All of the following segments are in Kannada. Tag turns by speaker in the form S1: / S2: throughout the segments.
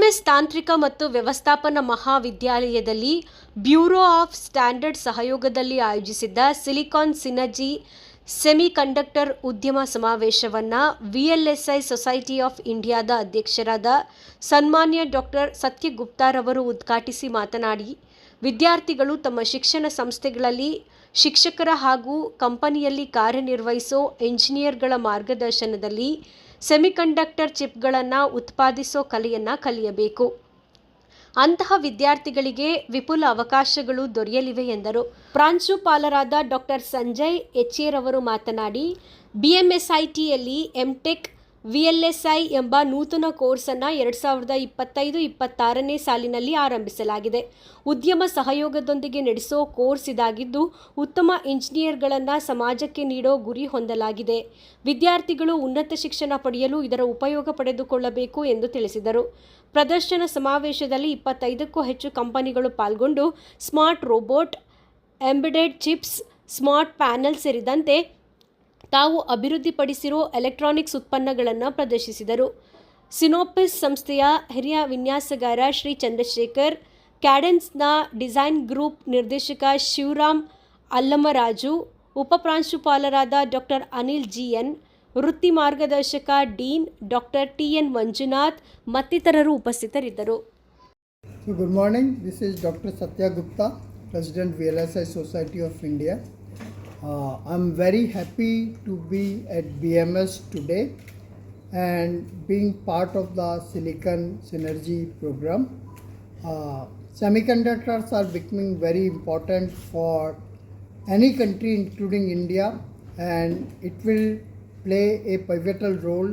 S1: BMS ತಾಂತ್ರಿಕ ಮತ್ತು ವ್ಯವಸ್ಥಾಪನಾ ಮಹಾವಿದ್ಯಾಲಯದಲ್ಲಿ ಬ್ಯೂರೋ ಆಫ್ ಸ್ಟ್ಯಾಂಡರ್ಡ್ ಸಹಯೋಗದಲ್ಲಿ ಆಯೋಜಿಸಿದ್ದ ಸಿಲಿಕಾನ್ ಸಿನರ್ಜಿ ಸೆಮಿಕಂಡಕ್ಟರ್ ಉದ್ಯಮ ಸಮಾವೇಶವನ್ನು VLSI ಸೊಸೈಟಿ ಆಫ್ ಇಂಡಿಯಾದ ಅಧ್ಯಕ್ಷರಾದ ಸನ್ಮಾನ್ಯ ಡಾಕ್ಟರ್ ಸತ್ಯ ಗುಪ್ತಾರವರು ಉದ್ಘಾಟಿಸಿ ಮಾತನಾಡಿ, ವಿದ್ಯಾರ್ಥಿಗಳು ತಮ್ಮ ಶಿಕ್ಷಣ ಸಂಸ್ಥೆಗಳಲ್ಲಿ ಶಿಕ್ಷಕರ ಹಾಗೂ ಕಂಪನಿಯಲ್ಲಿ ಕಾರ್ಯನಿರ್ವಹಿಸೋ ಎಂಜಿನಿಯರ್ಗಳ ಮಾರ್ಗದರ್ಶನದಲ್ಲಿ ಸೆಮಿಕಂಡಕ್ಟರ್ ಚಿಪ್ಗಳನ್ನು ಉತ್ಪಾದಿಸೋ ಕಲೆಯನ್ನು ಕಲಿಯಬೇಕು. ಅಂತಹ ವಿದ್ಯಾರ್ಥಿಗಳಿಗೆ ವಿಪುಲ ಅವಕಾಶಗಳು ದೊರೆಯಲಿವೆ ಎಂದರು. ಪ್ರಾಂಶುಪಾಲರಾದ ಡಾಕ್ಟರ್ ಸಂಜಯ್ ಎಚ್ಎರವರು ಮಾತನಾಡಿ, BMSITಯಲ್ಲಿ ಎಂಟೆಕ್ VLSI ಎಂಬ ನೂತನ ಕೋರ್ಸನ್ನು 2025-26ನೇ ಸಾಲಿನಲ್ಲಿ ಆರಂಭಿಸಲಾಗಿದೆ. ಉದ್ಯಮ ಸಹಯೋಗದೊಂದಿಗೆ ನಡೆಸೋ ಕೋರ್ಸ್ ಇದಾಗಿದ್ದು, ಉತ್ತಮ ಇಂಜಿನಿಯರ್ಗಳನ್ನು ಸಮಾಜಕ್ಕೆ ನೀಡೋ ಗುರಿ ಹೊಂದಲಾಗಿದೆ. ವಿದ್ಯಾರ್ಥಿಗಳು ಉನ್ನತ ಶಿಕ್ಷಣ ಪಡೆಯಲು ಇದರ ಉಪಯೋಗ ಪಡೆದುಕೊಳ್ಳಬೇಕು ಎಂದು ತಿಳಿಸಿದರು. ಪ್ರದರ್ಶನ ಸಮಾವೇಶದಲ್ಲಿ 25ಕ್ಕೂ ಹೆಚ್ಚು ಕಂಪನಿಗಳು ಪಾಲ್ಗೊಂಡು smart robot, embedded chips, smart panel ಸೇರಿದಂತೆ ತಾವು ಅಭಿವೃದ್ಧಿಪಡಿಸಿರೋ ಎಲೆಕ್ಟ್ರಾನಿಕ್ಸ್ ಉತ್ಪನ್ನಗಳನ್ನು ಪ್ರದರ್ಶಿಸಿದರು. ಸಿನೋಪಿಸ್ ಸಂಸ್ಥೆಯ ಹಿರಿಯ ವಿನ್ಯಾಸಗಾರ ಶ್ರೀ ಚಂದ್ರಶೇಖರ್, ಕ್ಯಾಡೆನ್ಸ್ನ ಡಿಸೈನ್ ಗ್ರೂಪ್ ನಿರ್ದೇಶಕ ಶಿವರಾಮ್ ಅಲ್ಲಮರಾಜು, ಉಪಪ್ರಾಂಶುಪಾಲರಾದ ಡಾಕ್ಟರ್ ಅನಿಲ್ GN, ವೃತ್ತಿ ಮಾರ್ಗದರ್ಶಕ ಡೀನ್ ಡಾಕ್ಟರ್ TN ಮಂಜುನಾಥ್ ಮತ್ತಿತರರು ಉಪಸ್ಥಿತರಿದ್ದರು.
S2: Good morning. This is Dr. Satya Gupta, President VLSI Society of India. I'm very happy to be at BMS today and being part of the Silicon Synergy program. Semiconductors are becoming very important for any country including India, and it will play a pivotal role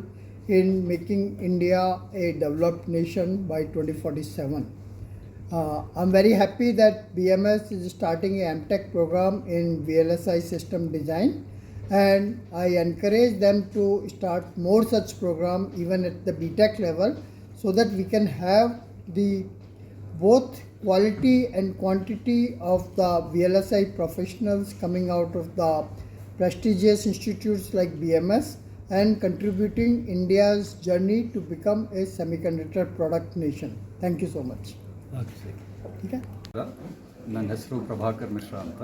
S2: in making India a developed nation by 2047. I'm very happy that BMS is starting a MTech program in VLSI system design, and I encourage them to start more such program even at the BTech level, so that we can have the both quality and quantity of the VLSI professionals coming out of the prestigious institutes like BMS and contributing India's journey to become a semiconductor product nation. Thank you so much.
S3: ನನ್ನ ಹೆಸರು ಪ್ರಭಾಕರ್ ಮಿಶ್ರಾ ಅಂತ.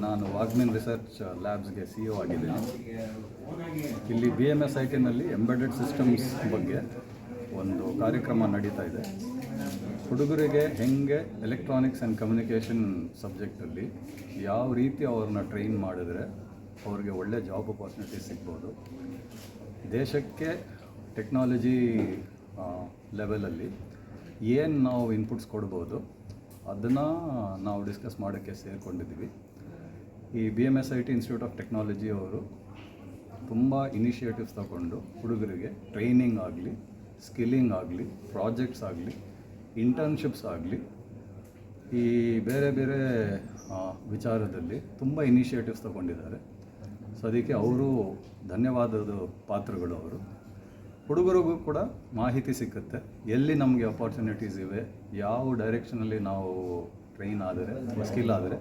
S3: ನಾನು ವಾಗ್ಮಿನ್ ರಿಸರ್ಚ್ ಲ್ಯಾಬ್ಸ್ಗೆ CEO ಆಗಿದ್ದೀನಿ. ಇಲ್ಲಿ BMSITನಲ್ಲಿ ಎಂಬೆಡೆಡ್ ಸಿಸ್ಟಮ್ಸ್ ಬಗ್ಗೆ ಒಂದು ಕಾರ್ಯಕ್ರಮ ನಡೀತಾ ಇದೆ. ಹುಡುಗರಿಗೆ ಹೆಂಗೆ ಎಲೆಕ್ಟ್ರಾನಿಕ್ಸ್ ಆ್ಯಂಡ್ ಕಮ್ಯುನಿಕೇಷನ್ ಸಬ್ಜೆಕ್ಟಲ್ಲಿ ಯಾವ ರೀತಿ ಅವ್ರನ್ನ ಟ್ರೈನ್ ಮಾಡಿದ್ರೆ ಅವ್ರಿಗೆ ಒಳ್ಳೆ ಜಾಬ್ ಅಪಾರ್ಚುನಿಟಿ ಸಿಗ್ಬೋದು, ದೇಶಕ್ಕೆ ಟೆಕ್ನಾಲಜಿ ಲೆವೆಲಲ್ಲಿ ಏನು ನಾವು ಇನ್ಪುಟ್ಸ್ ಕೊಡ್ಬೋದು ಅದನ್ನು ನಾವು ಡಿಸ್ಕಸ್ ಮಾಡೋಕ್ಕೆ ಸೇರಿಕೊಂಡಿದ್ದೀವಿ. ಈ BMSIT ಇನ್ಸ್ಟಿಟ್ಯೂಟ್ ಆಫ್ ಟೆಕ್ನಾಲಜಿ ಅವರು ತುಂಬ ಇನಿಷಿಯೇಟಿವ್ಸ್ ತಗೊಂಡು ಹುಡುಗರಿಗೆ ಟ್ರೈನಿಂಗ್ ಆಗಲಿ, ಸ್ಕಿಲ್ಲಿಂಗ್ ಆಗಲಿ, ಪ್ರಾಜೆಕ್ಟ್ಸ್ ಆಗಲಿ, ಇಂಟರ್ನ್ಶಿಪ್ಸ್ ಆಗಲಿ, ಈ ಬೇರೆ ಬೇರೆ ವಿಚಾರದಲ್ಲಿ ತುಂಬ ಇನಿಷಿಯೇಟಿವ್ಸ್ ತಗೊಂಡಿದ್ದಾರೆ. ಸೊ ಅದಕ್ಕೆ ಅವರು ಧನ್ಯವಾದದ ಪಾತ್ರಗಳು. ಅವರು ಹುಡುಗರಿಗೂ ಕೂಡ ಮಾಹಿತಿ ಸಿಕ್ಕುತ್ತೆ, ಎಲ್ಲಿ ನಮಗೆ ಅಪಾರ್ಚುನಿಟೀಸ್ ಇವೆ, ಯಾವ ಡೈರೆಕ್ಷನಲ್ಲಿ ನಾವು ಟ್ರೈನ್ ಆದರೆ ಅಥವಾ ಸ್ಕಿಲ್ ಆದರೆ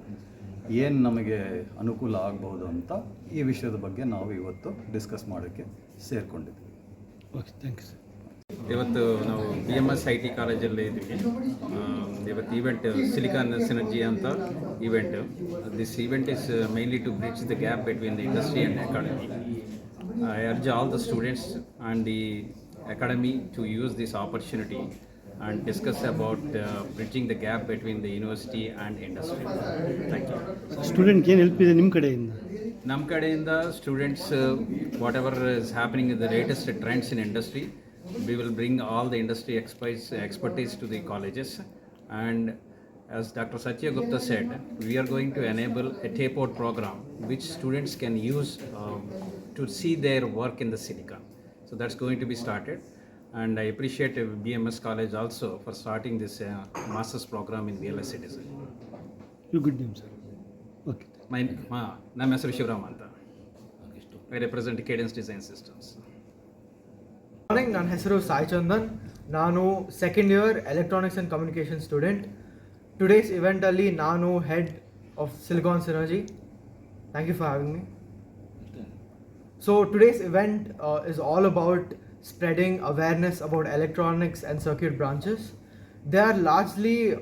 S3: ಏನು ನಮಗೆ ಅನುಕೂಲ ಆಗ್ಬೋದು ಅಂತ ಈ ವಿಷಯದ ಬಗ್ಗೆ ನಾವು ಇವತ್ತು ಡಿಸ್ಕಸ್ ಮಾಡೋಕ್ಕೆ ಸೇರಿಕೊಂಡಿದ್ವಿ.
S4: Okay, thank you sir.
S5: ಇವತ್ತು ನಾವು BMSIT ಕಾಲೇಜಲ್ಲಿ ಇದ್ದೀವಿ. ಇವತ್ತು ಈವೆಂಟ್ ಸಿಲಿಕಾನ್ ಸಿನರ್ಜಿ ಅಂತ event. This event is mainly to bridge the gap between the industry and academy. I urge all the students and the academy to use this opportunity and discuss about bridging the gap between the university and industry. Thank you.
S4: ಸ್ಟೂಡೆಂಟ್ಗೆ ಏನು ಹೆಲ್ಪ್ ಇದೆ ನಿಮ್ಮ ಕಡೆಯಿಂದ?
S5: ನಮ್ಮ ಕಡೆಯಿಂದ students whatever is happening in the latest trends in industry, we will bring all the industry expertise to the colleges. And as Dr. Satya Gupta said, we are going to enable a tape-out program which students can use to see their work in the silicon. So that's going to be started, and I appreciate BMS College also for starting this master's program in VLSI design.
S4: You good name, sir. Okay.
S5: ನಮ್ಮ ಹೆಸರು ಶಿವರಾಮ್ ಅಂತ. I represent Cadence Design Systems.
S6: Morning, ನನ್ನ ಹೆಸರು ಸಾಯಿ ಚಂದನ್. ನಾನು second year electronics and communication student. Today's ಇವೆಂಟಲ್ಲಿ ನಾನು head of silicon synergy. Thank you for having me. So today's event is all about spreading awareness about electronics and circuit branches. they are largely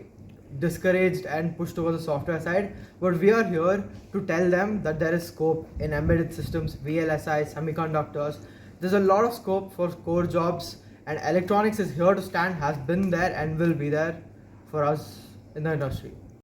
S6: discouraged and pushed over the software side, but we are here to tell them that there is scope in embedded systems, VLSI, semiconductors. There's a lot of scope for core jobs, and electronics is here to stand, has been there and will be there for us in the industry.